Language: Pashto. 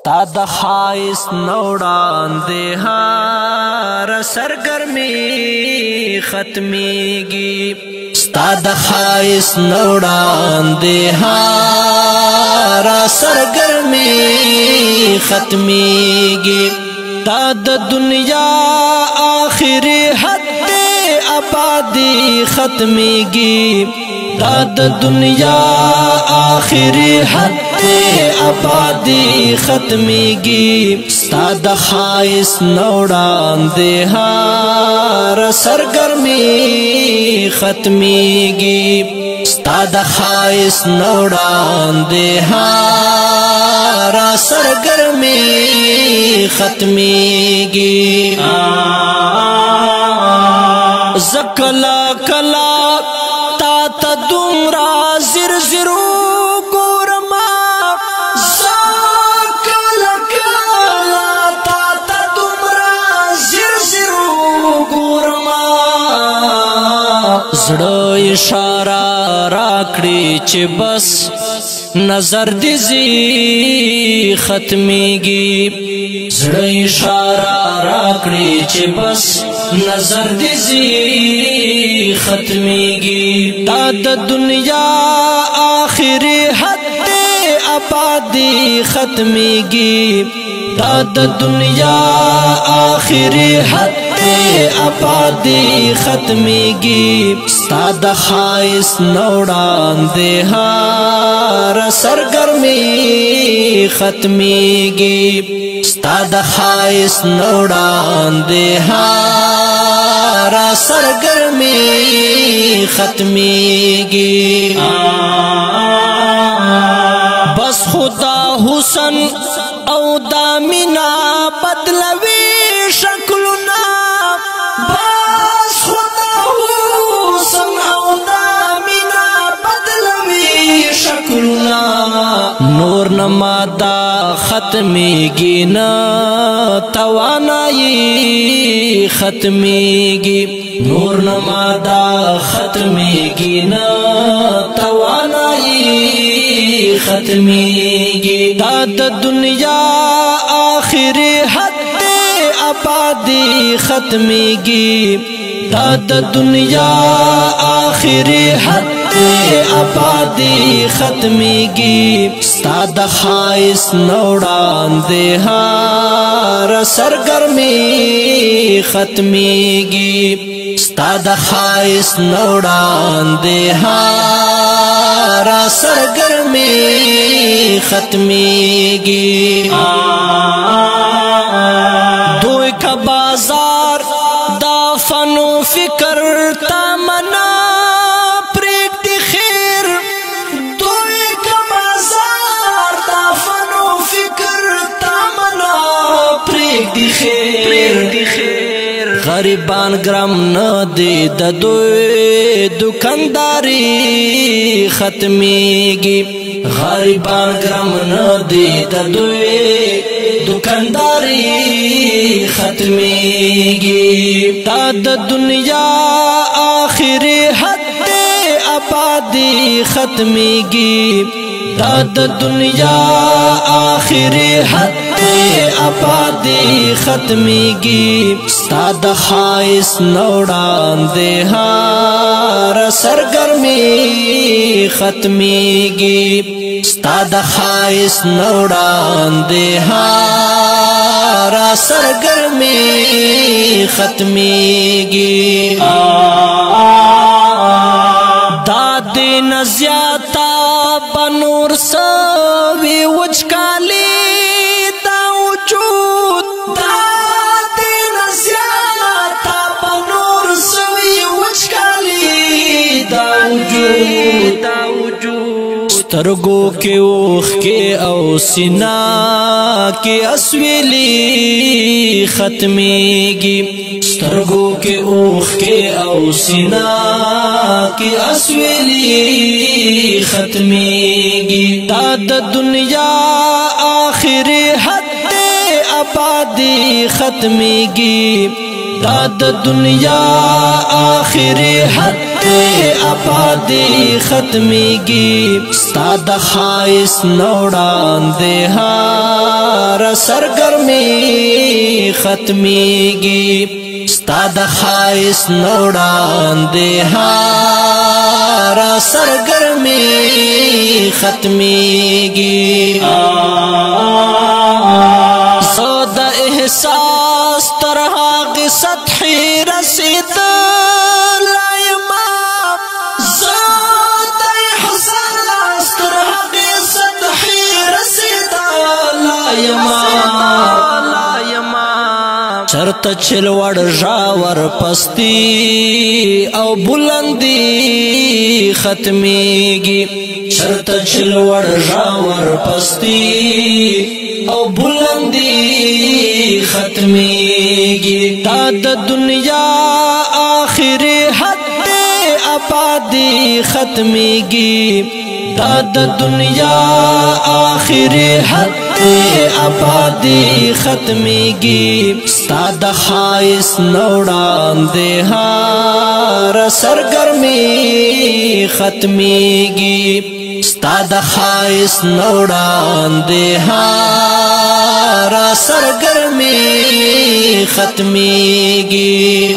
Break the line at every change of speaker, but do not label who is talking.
ستا د خایس نوڑان دے هار سرگرمی ختمیگی ستا د خایس نوڑان دے هار سرگرمی ختمیگی تا د دنیا آخری حد آبادی ختمیگی تا د دنیا آخری حد آبادی ختمیگی ستا د خایس نوڑان دے هار سرگرمی ختمیگی ستا د خایس نوڑان دے هار سرگرمی ختمیگی زکلا کلا تا تا دومرا زر زرو گورما زکلا کلا تا تا دومرا زر زرو گورما زڑا اشارہ راکڑی چی بس نظر دیزی ختمیگی زڑا اشارہ راکڑی چی بس نظر دیزی ختمیگی تا د دنیا آخری حد آبادی ختمیگی تا د دنیا آخری حد آبادی ختمیگی ستا د خایس نوڑان دے هار سرگرمی ختمیگی ستا د خایس نوڑان دے هار سرگرمی ختمیگی بس خدا حسن او دامنا بدلوی شکلنا بس خدا حسن او دامنا بدلوی شکلنا نور نمادا ختمیگی نا توانائی ختمیگی نور نمادا ختمیگی نا توانائی ختمیگی تا د دنیا آخری حد آبادی ختمیگی تا د دنیا آخری حد آبادی ختمیگی ستا د خایس نوڑان دے هار سرگرمی ختمیگی ستا د خایس نوڑان دے هار سرگرمی ختمیگی دوی کا بازار دا فن و فکر تامنا غریبان گرم ندی د دوی دکانداری ختمیگی غریبان گرم ندی د دوی دکانداری ختمیگی تا د دنیا آخری حد آبادی ختمیگی تا د دنیا آخری حد آبادی ختمیگی ستا د خایس نوڑان دے هار سرگرمی ختمیگی ستا د خایس نوڑان دے هار سرگرمی ختمیگی داد نزیاتا بنور سوی وچکالی سترگو کے اوخ کے او سینا کے اسویلی ختمیگی سترگو کے اوخ کے او سینا کے اسویلی ختمیگی تا د دنیا آخری حد آبادی ختمیگی تا د دنیا آخری حد آبادی ختمیگی ستا د خایس نوڑان دے هار را سرگرمی ختمیگی ستا د خایس نوڑان دیہا را سرگرمی ختمیگی زود احساس ترہا کی سطحی رسید لائمہ زود احساس ترہا کی سطحی رسید لائمہ چرت چلوڑ جاور پستی او بلندی ختمیگی چرت چلوڑ جاور پستی او بلندی ختمیگی تا د دنیا آخری حد آبادی ختمیگی تا د دنیا آخری حد آبادی ختمیگی ستا د خایس نوڑان دیہا را سرگرمی ختمیگی ستا د خایس نوڑان دیہا را سرگرمی ختمیگی